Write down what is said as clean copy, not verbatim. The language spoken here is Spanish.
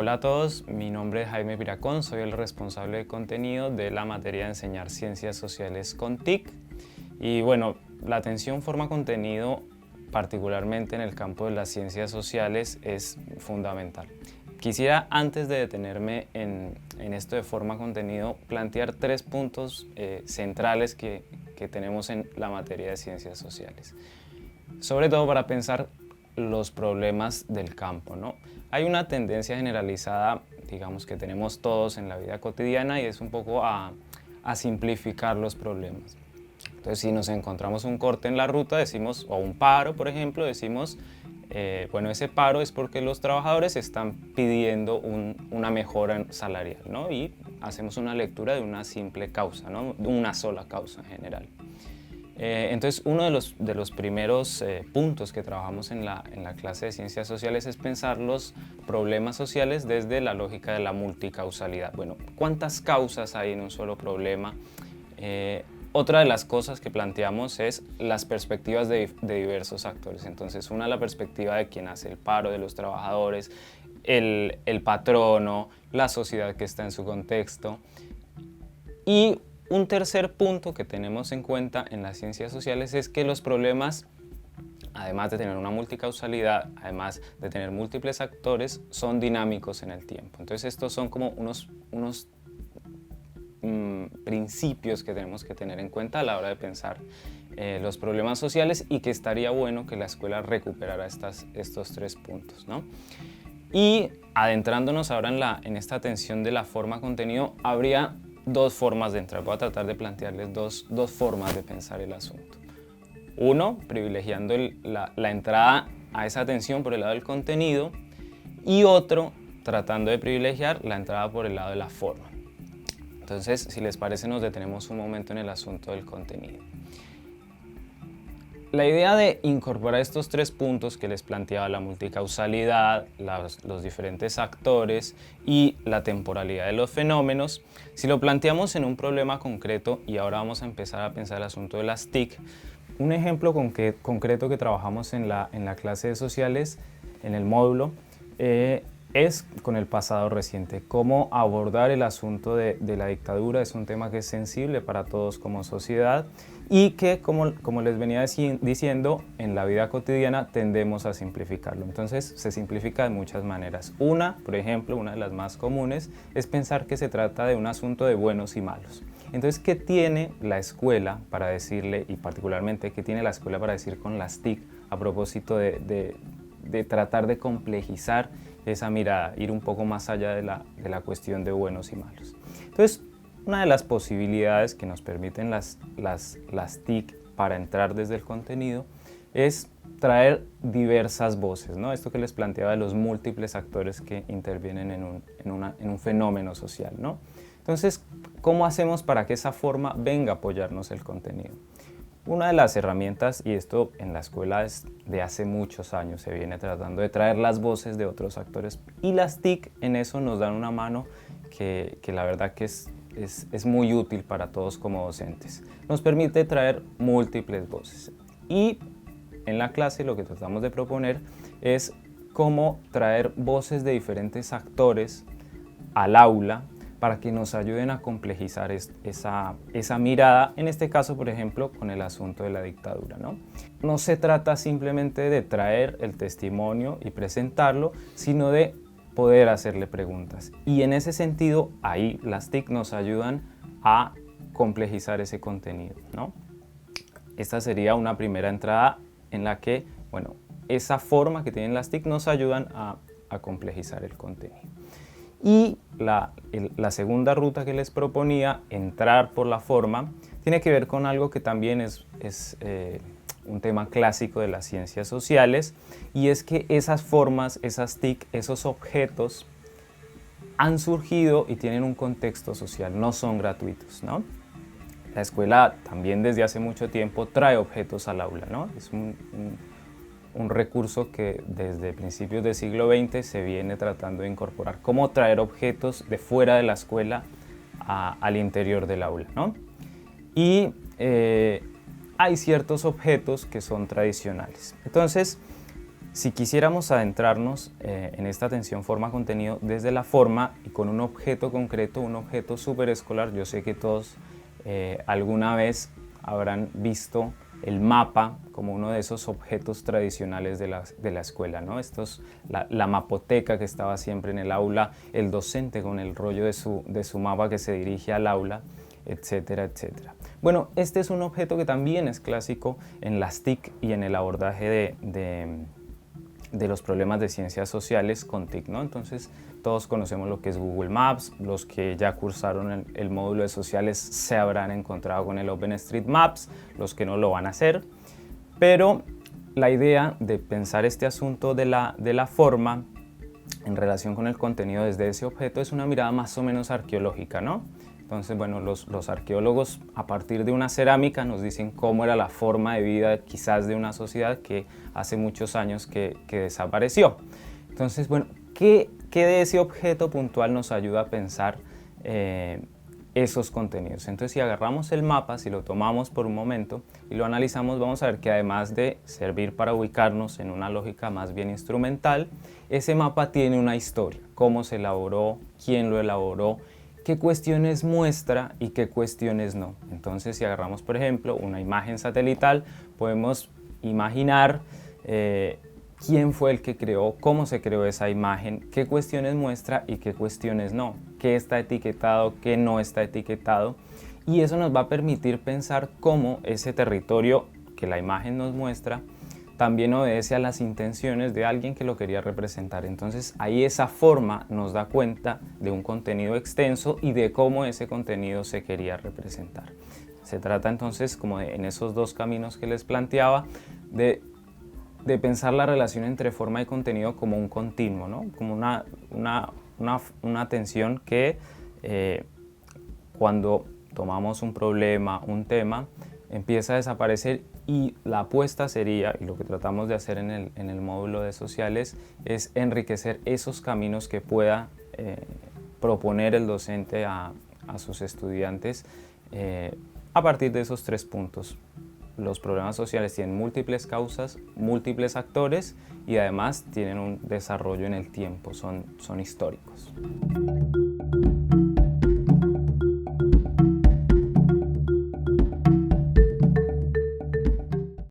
Hola a todos, mi nombre es Jaime Piracón, soy el responsable de contenido de la materia de enseñar ciencias sociales con TIC. Y bueno, la atención forma contenido, particularmente en el campo de las ciencias sociales, es fundamental. Quisiera, antes de detenerme en esto de forma contenido, plantear tres puntos centrales que tenemos en la materia de ciencias sociales. Sobre todo para pensar los problemas del campo, ¿no? Hay una tendencia generalizada, digamos, que tenemos todos en la vida cotidiana y es un poco a simplificar los problemas. Entonces, si nos encontramos un corte en la ruta, decimos, o un paro, por ejemplo, decimos, bueno, ese paro es porque los trabajadores están pidiendo una mejora salarial, ¿no? Y hacemos una lectura de una simple causa, ¿no? De una sola causa en general. Entonces, uno de los primeros puntos que trabajamos en la clase de ciencias sociales es pensar los problemas sociales desde la lógica de la multicausalidad. Bueno, ¿cuántas causas hay en un solo problema? Otra de las cosas que planteamos es las perspectivas de diversos actores. Entonces, una, la perspectiva de quien hace el paro, de los trabajadores, el patrono, la sociedad que está en su contexto. Y un tercer punto que tenemos en cuenta en las ciencias sociales es que los problemas, además de tener una multicausalidad, además de tener múltiples actores, son dinámicos en el tiempo. Entonces estos son como unos principios que tenemos que tener en cuenta a la hora de pensar los problemas sociales, y que estaría bueno que la escuela recuperara estos tres puntos, ¿no? Y adentrándonos ahora en esta atención de la forma contenido, habría dos formas de entrar. Voy a tratar de plantearles dos formas de pensar el asunto. Uno, privilegiando la entrada a esa atención por el lado del contenido, y otro, tratando de privilegiar la entrada por el lado de la forma. Entonces, si les parece, nos detenemos un momento en el asunto del contenido. La idea de incorporar estos tres puntos que les planteaba, la multicausalidad, los diferentes actores y la temporalidad de los fenómenos, si lo planteamos en un problema concreto, y ahora vamos a empezar a pensar el asunto de las TIC, un ejemplo concreto que trabajamos en la clase de sociales, en el módulo, es con el pasado reciente. Cómo abordar el asunto de la dictadura es un tema que es sensible para todos como sociedad, y que, como les venía diciendo, en la vida cotidiana tendemos a simplificarlo. Entonces se simplifica de muchas maneras. Por ejemplo, una de las más comunes es pensar que se trata de un asunto de buenos y malos. Entonces, ¿qué tiene la escuela para decirle, y particularmente qué tiene la escuela para decir con las TIC a propósito de tratar de complejizar esa mirada, ir un poco más allá de la cuestión de buenos y malos? Entonces, una de las posibilidades que nos permiten las TIC para entrar desde el contenido es traer diversas voces, ¿no? Esto que les planteaba de los múltiples actores que intervienen en un fenómeno social, ¿no? Entonces, ¿cómo hacemos para que esa forma venga a apoyarnos el contenido? Una de las herramientas, y esto en la escuela de hace muchos años se viene tratando de traer las voces de otros actores, y las TIC en eso nos dan una mano que la verdad que es muy útil para todos como docentes. Nos permite traer múltiples voces, y en la clase lo que tratamos de proponer es cómo traer voces de diferentes actores al aula para que nos ayuden a complejizar esa mirada, en este caso, por ejemplo, con el asunto de la dictadura, ¿no? No se trata simplemente de traer el testimonio y presentarlo, sino de poder hacerle preguntas. Y en ese sentido, ahí las TIC nos ayudan a complejizar ese contenido, ¿no? Esta sería una primera entrada en la que, bueno, esa forma que tienen las TIC nos ayudan a complejizar el contenido. Y la segunda ruta que les proponía, entrar por la forma, tiene que ver con algo que también es un tema clásico de las ciencias sociales, y es que esas formas, esas TIC, esos objetos han surgido y tienen un contexto social, no son gratuitos, ¿no? La escuela también desde hace mucho tiempo trae objetos al aula, ¿no? Es un recurso que desde principios del siglo XX se viene tratando de incorporar, cómo traer objetos de fuera de la escuela al interior del aula, ¿no? Y hay ciertos objetos que son tradicionales. Entonces, Si quisiéramos adentrarnos en esta atención forma-contenido desde la forma y con un objeto concreto, un objeto superescolar, yo sé que todos alguna vez habrán visto el mapa como uno de esos objetos tradicionales de la escuela, ¿no? La mapoteca que estaba siempre en el aula, el docente con el rollo de su mapa que se dirige al aula, etcétera, etcétera. Bueno, este es un objeto que también es clásico en las TIC y en el abordaje de los problemas de ciencias sociales con TIC, ¿no? Entonces, todos conocemos lo que es Google Maps, los que ya cursaron el módulo de sociales se habrán encontrado con el OpenStreetMaps, los que no lo van a hacer, pero la idea de pensar este asunto de la forma en relación con el contenido desde ese objeto es una mirada más o menos arqueológica, ¿no? Entonces, bueno, los arqueólogos a partir de una cerámica nos dicen cómo era la forma de vida quizás de una sociedad que hace muchos años que desapareció. Entonces, bueno, ¿qué de ese objeto puntual nos ayuda a pensar esos contenidos? Entonces, si agarramos el mapa, si lo tomamos por un momento y lo analizamos, vamos a ver que además de servir para ubicarnos en una lógica más bien instrumental, ese mapa tiene una historia, cómo se elaboró, quién lo elaboró, qué cuestiones muestra y qué cuestiones no. Entonces, si agarramos, por ejemplo, una imagen satelital, podemos imaginar quién fue el que creó, cómo se creó esa imagen, qué cuestiones muestra y qué cuestiones no, qué está etiquetado, qué no está etiquetado. Y eso nos va a permitir pensar cómo ese territorio que la imagen nos muestra también obedece a las intenciones de alguien que lo quería representar. Entonces ahí esa forma nos da cuenta de un contenido extenso y de cómo ese contenido se quería representar. Se trata entonces, como en esos dos caminos que les planteaba, de pensar la relación entre forma y contenido como un continuo, ¿no? Como una tensión que cuando tomamos un problema, un tema, empieza a desaparecer, y la apuesta sería, y lo que tratamos de hacer en el módulo de sociales, es enriquecer esos caminos que pueda proponer el docente a sus estudiantes a partir de esos 3 puntos. Los problemas sociales tienen múltiples causas, múltiples actores y además tienen un desarrollo en el tiempo, son históricos.